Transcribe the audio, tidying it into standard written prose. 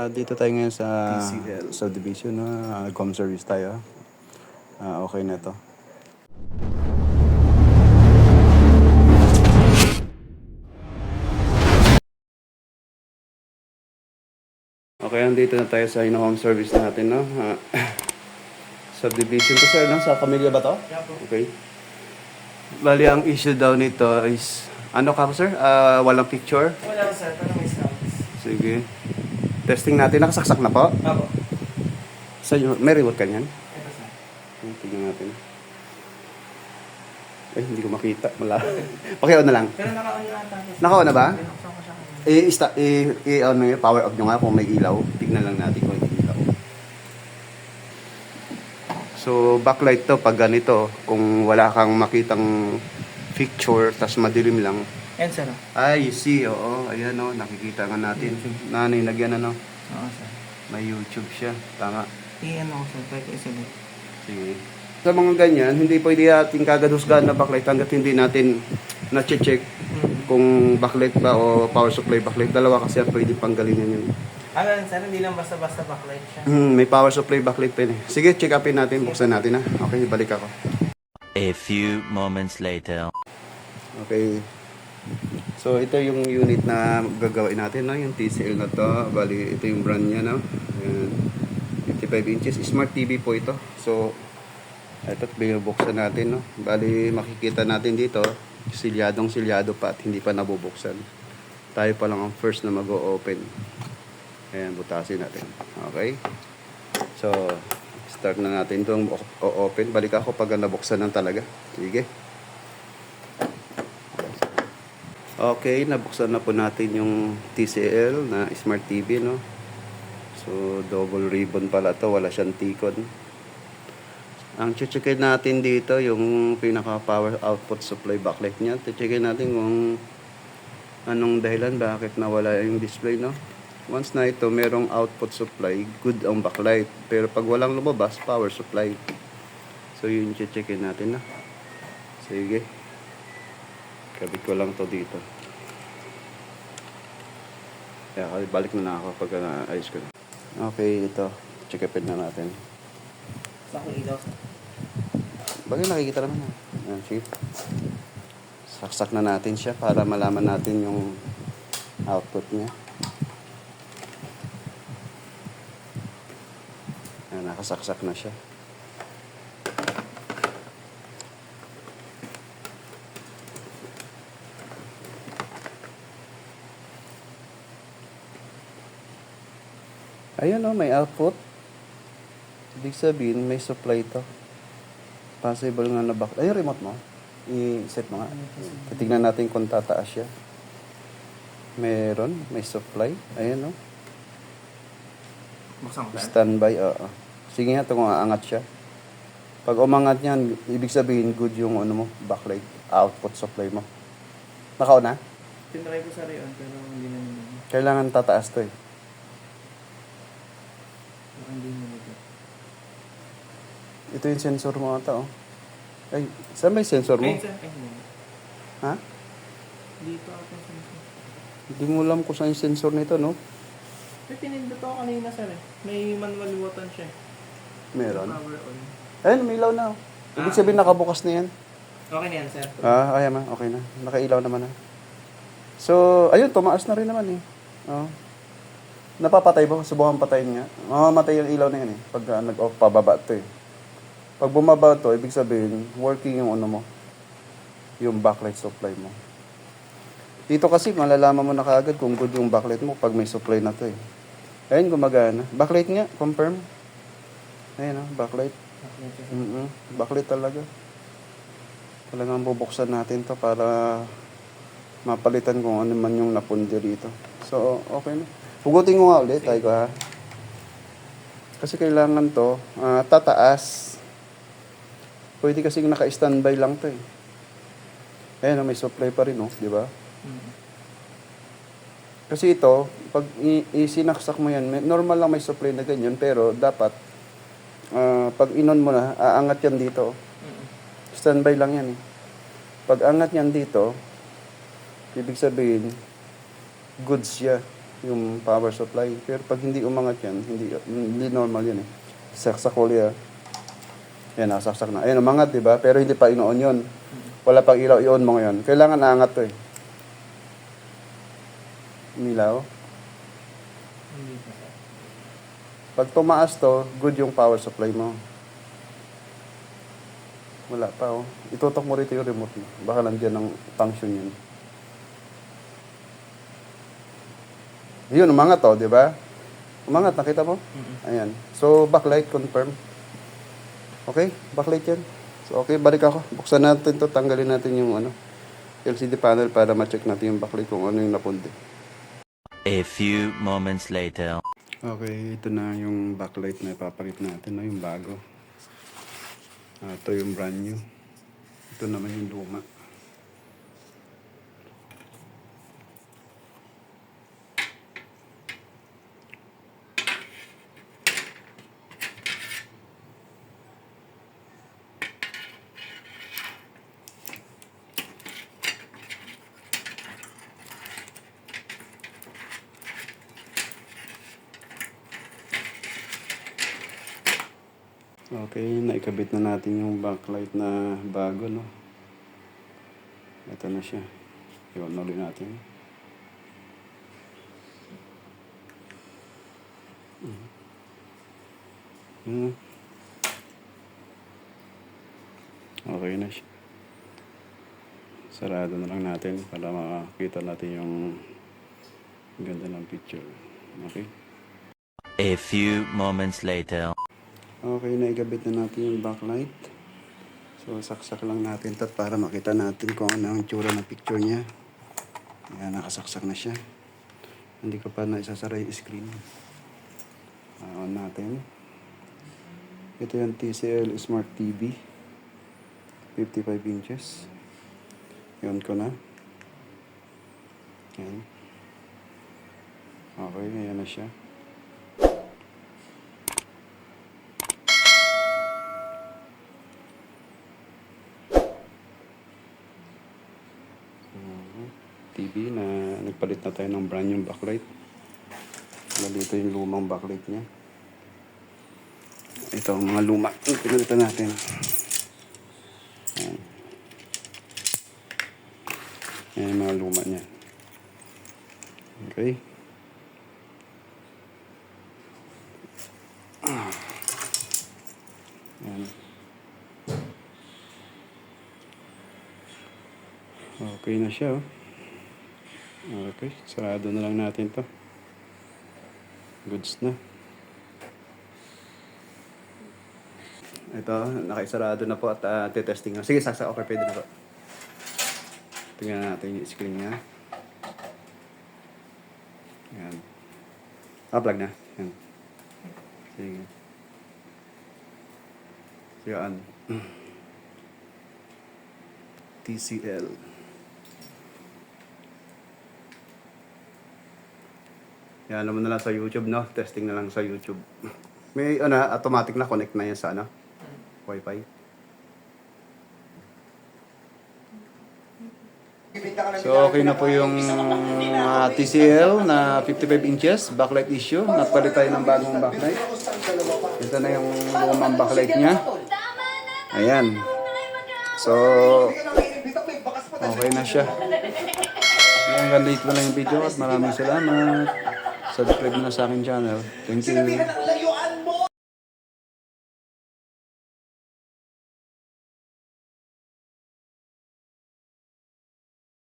Dito tayo ngayon sa TCL. subdivision, no? Com service tayo. Okay na to. Okay, andito na tayo sa home service natin, no? Subdivision to, sir, no? Sa pamilya ba to? Yeah, po. Okay. Bali, ang issue daw nito is, ano ka po, sir? Walang picture? Wala sir, pero may scouts. Sige. Testing natin. Nakasaksak na po? Apo. Sa may remote ka niyan? Ito sir. Tingnan natin. Ay, hindi ko makita. Pakion na lang. Pero naka-on na ata. Naka-on na ba? Binuksan ko siya kanina. Ano yun, power off nyo nga kung may ilaw. Tignan lang natin kung may ilaw. So, backlight to pag ganito. Kung wala kang makitang picture, tas madilim lang. Yan sir. Ay, you see, oo. Ayan o, nakikita nga natin. Nanay, lagyan ano. Oo sir. May YouTube siya. Tama. I-ano ko sir, try ko isabit. Sige. Sa mga ganyan, hindi pwede natin kagad-husgahan na backlight hanggat hindi natin na-check kung backlight ba o power supply backlight. Dalawa kasi at pwede panggalinin yun. Ano lang sir, hindi lang basta-basta backlight siya. May power supply backlight pa yun eh. Sige, check upin natin. Buksan natin ha. Okay, balik ako. A few moments later. Okay. So, ito yung unit na gagawin natin, no? Yung TCL na to. Bali, ito yung brand niya, no? Ayan. 55 inches. Smart TV po ito. So, ito't binubuksan natin, no? Bali, makikita natin dito, silyado pa at hindi pa nabubuksan. Tayo pa lang ang first na mag-o-open. Ayan, butasin natin. Okay? So, start na natin itong o-open. Balik ako pag nabuksan ng talaga. Sige. Okay, nabuksan na po natin yung TCL na Smart TV, no? So, double ribbon pala to. Wala siyang tikon. Ang checkin natin dito, yung pinaka-power output supply backlight niya. Checkin natin kung anong dahilan, bakit nawala yung display, no? Once na ito, merong output supply, good ang backlight. Pero pag walang lumabas, power supply. So, yun checkin natin, no? Sige. Kabit ko lang to dito. Kaya balik na ako pag naayos ko na. Okay, ito. Check-upin na natin. Sa akong ilaw sir. Bagay nakikita naman. Ayan, sige. Saksak na natin siya para malaman natin yung output niya. Ayan, nakasaksak na siya. Ayan o, may output. Ibig sabihin, may supply to. Possible nga na back. Ayun, remote mo. I-set mo nga. Titignan natin kung tataas siya. Meron, may supply. Ayan o. Buksan ko sir. Standby, oo. Sige nga, ito kung aangat siya. Pag umangat yan, ibig sabihin, good yung ano mo, backlight, output supply mo. Nakaw na? Tinry ko sa rayon, pero hindi na nila. Kailangan tataas to eh. Hindi na nila. Ito yung sensor mo ata, oh. Ay, saan may sensor mo? Ayun sir. Ay, hindi. Ha? Dito ako sir. Hindi mo alam kung saan yung sensor nito, no? May pinindot ako kanina sir eh. May manual button siya eh. Meron. Power on. Ayun, may ilaw na, oh. Ibig sabihin, nakabukas na yan. Okay na yan sir. Ayan na, okay na. Nakailaw naman na. So, ayun, tumaas na rin naman eh. Oh. Napapatay ba? Subukan patayin nga. Mamamatay yung ilaw na yan eh. Pag nag-off, pababa to eh. Pag bumaba to, ibig sabihin, working yung ano mo. Yung backlight supply mo. Dito kasi, malalaman mo na kaagad kung good yung backlight mo pag may supply na to eh. Ayun, gumagana. Backlight nga, confirm. Ayun backlight. Backlight talaga. Talagang bubuksan natin to para mapalitan kung ano man yung napundi rito. So, okay na. Hugutin ko nga ulit, tayo ko ha. Kasi kailangan to, tataas. Pwede kasing naka-standby lang to eh. Ayan, may supply pa rin, oh, di ba? Kasi ito, pag isinaksak mo yan, normal lang may supply na ganyan, pero dapat, pag inon mo na, aangat yan dito. Standby lang yan eh. Pag angat yan dito, ibig sabihin, goods siya. yung power supply. Pero pag hindi umangat yan, hindi normal yan eh. Saksak ulit yan, nakasaksak na. Ayun, umangat, di ba? Pero hindi pa ino-on yun. Wala pang ilaw, i-on mo ngayon. Kailangan naangat to eh. Umilaw. Hindi pa sir. Pag tumaas to, good yung power supply mo. Wala pa oh. Itutok mo rito yung remote mo. Baka nandiyan ang function yun. Yun, umangat to, di ba? Umangat, nakita mo? Ayan. So, backlight confirm. Okay, backlight yan. So, okay, balik ako. Buksan natin to, tanggalin natin yung LCD panel para ma-check natin yung backlight kung ano yung napundi. A few moments later. Okay, ito na yung backlight na ipapalit natin, no? Yung bago. Ito yung brand new. Ito naman yung luma. Okay, naikabit na natin yung backlight na bago, no? Ito na siya. Iwan ulit natin. Okay na siya. Sarado na lang natin para makakita natin yung ganda ng picture. Okay? A few moments later. Okay, naigabit na natin yung backlight. So, saksak lang natin ito para makita natin kung ano ang tsura ng picture niya. Ayan, nakasaksak na siya. Hindi ko pa naisasara yung screen. On natin. Ito yung TCL Smart TV. 55 inches. Yun ko na. Ayan. Okay, ayan na siya. TV na nagpalit na tayo ng brand yung backlight. Dito yung lumang backlight niya. Ito ang mga luma. Pinalitan natin. Ayan. Ayan yung mga luma niya. Okay. Ayan. Okay na siya oh. Okay, sarado na lang natin to. Goods na. Ito, nakaisarado na po at testing na. Sige, saksak. Okay, pwede na po. Tingnan natin yung screen niya. Ayan. Plug na. Ayan. Sige. Sige, TCL. Yan naman na lang sa YouTube, no? Testing na lang sa YouTube. May, automatic na connect na yan sa, Wi-Fi. So, okay na po yung TCL na 55 inches, backlight issue. Napalit tayo ng bagong backlight. Ito na yung lumang backlight niya. Ayan. So, okay na siya. Hanggang dito na lang yung video at maraming salamat. Subscribe na sa akin channel. Thank you.